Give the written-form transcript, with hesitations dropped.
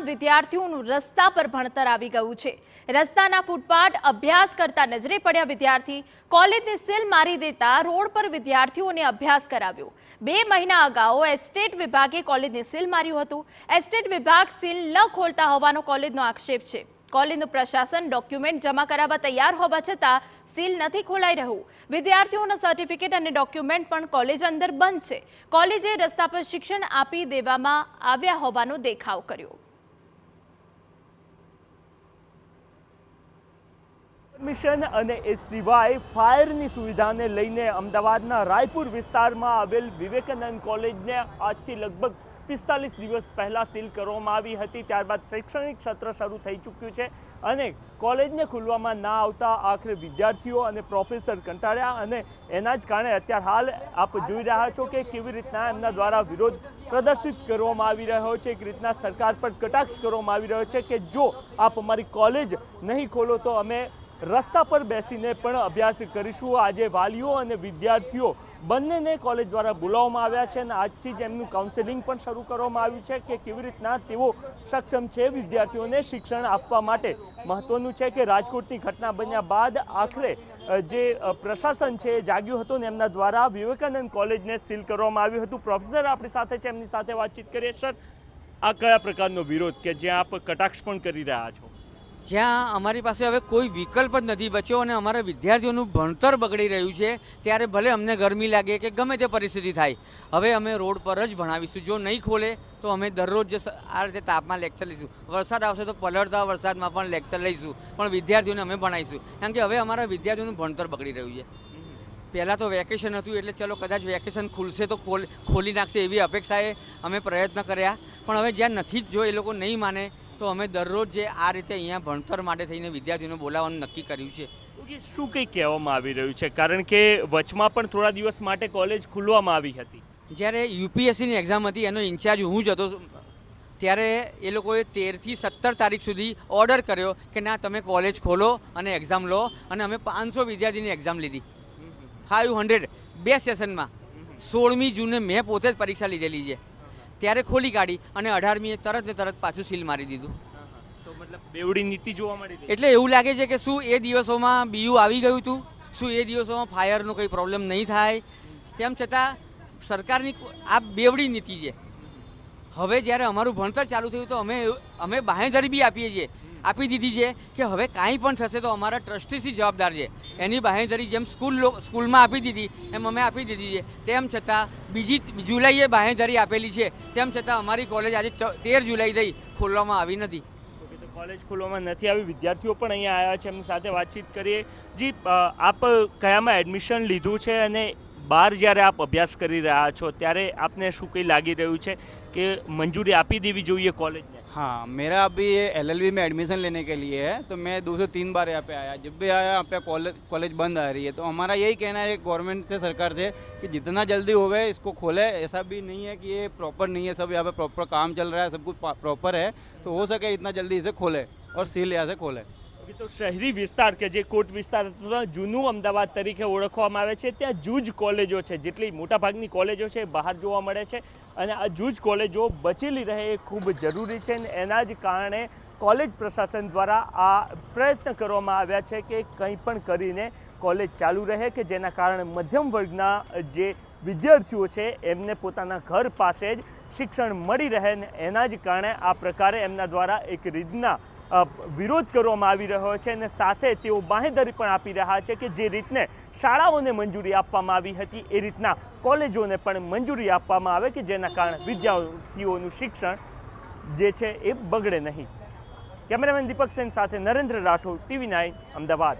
વિદ્યાર્થીઓનું રસ્તા પર ભણતર આવી ગયું છે। રસ્તાના ફૂટપાથ અભ્યાસ કરતા નજરે પડ્યા વિદ્યાર્થી કોલેજને સીલ મારી દેતા રોડ પર વિદ્યાર્થીઓને અભ્યાસ કરાવ્યો। 2 મહિના અગાઉ એસ્ટેટ વિભાગે કોલેજને સીલ માર્યું હતું। એસ્ટેટ વિભાગ સીલ ન ખોલતા હોવાનો કોલેજનો આક્ષેપ છે। કોલેજનું પ્રશાસન ડોક્યુમેન્ટ જમા કરાવવા તૈયાર હોવા છતાં સીલ નથી ખોલાઈ રહ્યું। વિદ્યાર્થીઓના સર્ટિફિકેટ અને ડોક્યુમેન્ટ પણ કોલેજ અંદર બંધ છે। કોલેજે રસ્તા પર શિક્ષણ આપી દેવામાં આવ્યા હોવાનો દેખાવ કર્યો। મિશન અને એ સિવાય ફાયરની સુવિધાને લઈને અમદાવાદના રાયપુર વિસ્તારમાં આવેલ વિવેકાનંદ કોલેજને આજથી લગભગ 45 દિવસ પહેલા સીલ કરવામાં આવી હતી। ત્યારબાદ શૈક્ષણિક સત્ર શરૂ થઈ ચૂક્યું છે અને કોલેજને ખુલવામાં ના આવતા આખરે વિદ્યાર્થીઓ અને પ્રોફેસર કંટાળ્યા અને એના જ કારણે અત્યારે હાલ આપ જોઈ રહ્યા છો કે કેવી રીતના એમના દ્વારા વિરોધ પ્રદર્શિત કરવામાં આવી રહ્યો છે। એક રીતના સરકાર પર કટાક્ષ કરવામાં આવી રહ્યો છે કે જો આપ અમારી કોલેજ નહીં ખોલો તો અમે રસ્તા પર બેસીને પણ અભ્યાસ કરીશું। આજે વાલીઓ અને વિદ્યાર્થીઓ બંનેને કોલેજ દ્વારા બોલાવવામાં આવ્યા છે અને આજથી જ એમનું કાઉન્સેલિંગ પણ શરૂ કરવામાં આવ્યું છે કે કેવી રીતના તેઓ સક્ષમ છે વિદ્યાર્થીઓને શિક્ષણ આપવા માટે। મહત્વનું છે કે રાજકોટની ઘટના બન્યા બાદ આખરે જે પ્રશાસન છે એ જાગ્યું હતું ને એમના દ્વારા વિવેકાનંદ કોલેજને સીલ કરવામાં આવ્યું હતું। પ્રોફેસર આપણી સાથે છે, એમની સાથે વાતચીત કરીએ। સર, આ કયા પ્રકારનો વિરોધ કે જ્યાં આપ કટાક્ષ પણ કરી રહ્યા છો? જ્યાં અમારી પાસે હવે કોઈ વિકલ્પ જ નથી બચ્યો અને અમારા વિદ્યાર્થીઓનું ભણતર બગડી રહ્યું છે ત્યારે ભલે અમને ગરમી લાગે કે ગમે તે પરિસ્થિતિ થાય, હવે અમે રોડ પર જ ભણાવીશું। જો નહીં ખોલે તો અમે દરરોજ આ રીતે તાપમાં લેક્ચર લઈશું। વરસાદ આવશે તો પલળતા વરસાદમાં પણ લેક્ચર લઈશું, પણ વિદ્યાર્થીઓને અમે ભણાવીશું કારણ કે હવે અમારા વિદ્યાર્થીઓનું ભણતર બગડી રહ્યું છે। પહેલાં તો વેકેશન હતું એટલે ચલો કદાચ વેકેશન ખુલશે તો ખોલી નાખશે એવી અપેક્ષાએ અમે પ્રયત્ન કર્યા, પણ હવે જ્યાં નથી જ જો એ લોકો નહીં માને તો અમે દરરોજ જે આ રીતે અહીંયા ભણતર માટે થઈને વિદ્યાર્થીઓને બોલાવવાનું નક્કી કર્યું છે। શું કંઈ કહેવામાં આવી રહ્યું છે? કારણ કે વચમાં પણ થોડા દિવસ માટે કોલેજ ખુલવામાં આવી હતી। જ્યારે યુપીએસસીની એક્ઝામ હતી એનો ઇન્ચાર્જ હું જ હતો ત્યારે એ લોકોએ 13 થી 17 તારીખ સુધી ઓર્ડર કર્યો કે ના તમે કોલેજ ખોલો અને એક્ઝામ લો, અને અમે 500 વિદ્યાર્થીની એક્ઝામ લીધી 500 2 સેશનમાં। 16મી જૂને મેં પોતે જ પરીક્ષા લીધેલી છે ત્યારે ખોલી કાઢી અને 18મીએ તરત ને તરત પાછું સીલ મારી દીધું। તો મતલબ બેવડી નીતિ જોવા મળી। એટલે એવું લાગે છે કે શું એ દિવસોમાં બીયુ આવી ગયું હતું, શું એ દિવસોમાં ફાયરનો કંઈ પ્રોબ્લેમ નહીં થાય, તેમ છતાં સરકારની આ બેવડી નીતિ છે। હવે જ્યારે અમારું ભણતર ચાલુ થયું તો અમે બાંહેધરી બી આપી દીધી છે કે હવે કાંઈ પણ થશે તો અમારા ટ્રસ્ટીસી જવાબદાર છે। એની બાંહેધરી જેમ સ્કૂલમાં આપી દીધી એમ અમે આપી દીધી છે, તેમ છતાં બીજી જુલાઈએ બાંહેધરી આપેલી છે, તેમ છતાં અમારી કોલેજ આજે 13 જુલાઈ થઈ ખોલવામાં આવી નથી। કોલેજ ખોલવામાં નથી આવી। વિદ્યાર્થીઓ પણ અહીંયા આવ્યા છે, એમની સાથે વાતચીત કરીએ। જી, આપ કયામાં એડમિશન લીધું છે અને બહાર જ્યારે આપ અભ્યાસ કરી રહ્યા છો ત્યારે આપને શું કંઈ लागी રહ્યું છે कि मंजूरी आपी देवी જોઈએ कॉलेज ने? हाँ, मेरा अभी ये LLB में एडमिशन लेने के लिए है, तो मैं 2 से 3 बार यहाँ पे आया। जब भी आया यहाँ पे कॉलेज बंद आ रही है, तो हमारा यही कहना है गवर्नमेंट से, सरकार से कि जितना जल्दी हो गए इसको खोले। ऐसा भी नहीं है कि ये प्रॉपर नहीं है, सब यहाँ पे प्रॉपर काम चल रहा है, सब कुछ प्रॉपर है, तो हो सके इतना जल्दी इसे खोले और सील यहाँ से खोले। तो शहरी विस्तार के जे कोट विस्तार जूनू अमदावाद तरीके ओळखवामां आवे छे त्यां जूज कॉलेजों छे, जेटली मोटाभागनी कॉलेजों छे बहार जोवा मळे छे अने आ जूज कॉलेजों बचेली रहे ए खूब जरूरी छे। एना ज कारणे कॉलेज प्रशासन द्वारा आ प्रयत्न करवामां आव्या छे के कंई पण करीने कॉलेज चालू रहे के जेना कारणे मध्यम वर्गना जे विद्यार्थीओ छे एमने पोताना घर पासे ज शिक्षण मळी रहे। एना ज कारणे आ प्रकारे एमना द्वारा एक रीतना विरोध करवामां आवी रह्यो छे અને સાથે તેઓ બાંહેધરી પણ આપી રહ્યા છે કે જે રીતને શાળાઓને મંજૂરી આપવામાં આવી હતી એ રીતના કોલેજોને પણ મંજૂરી આપવામાં આવે કે જેના કારણે વિદ્યાર્થીઓનું શિક્ષણ જે છે એ બગડે નહીં। કેમેરામેન દીપક સેન સાથે નરેન્દ્ર રાઠોડ, TV9 અમદાવાદ।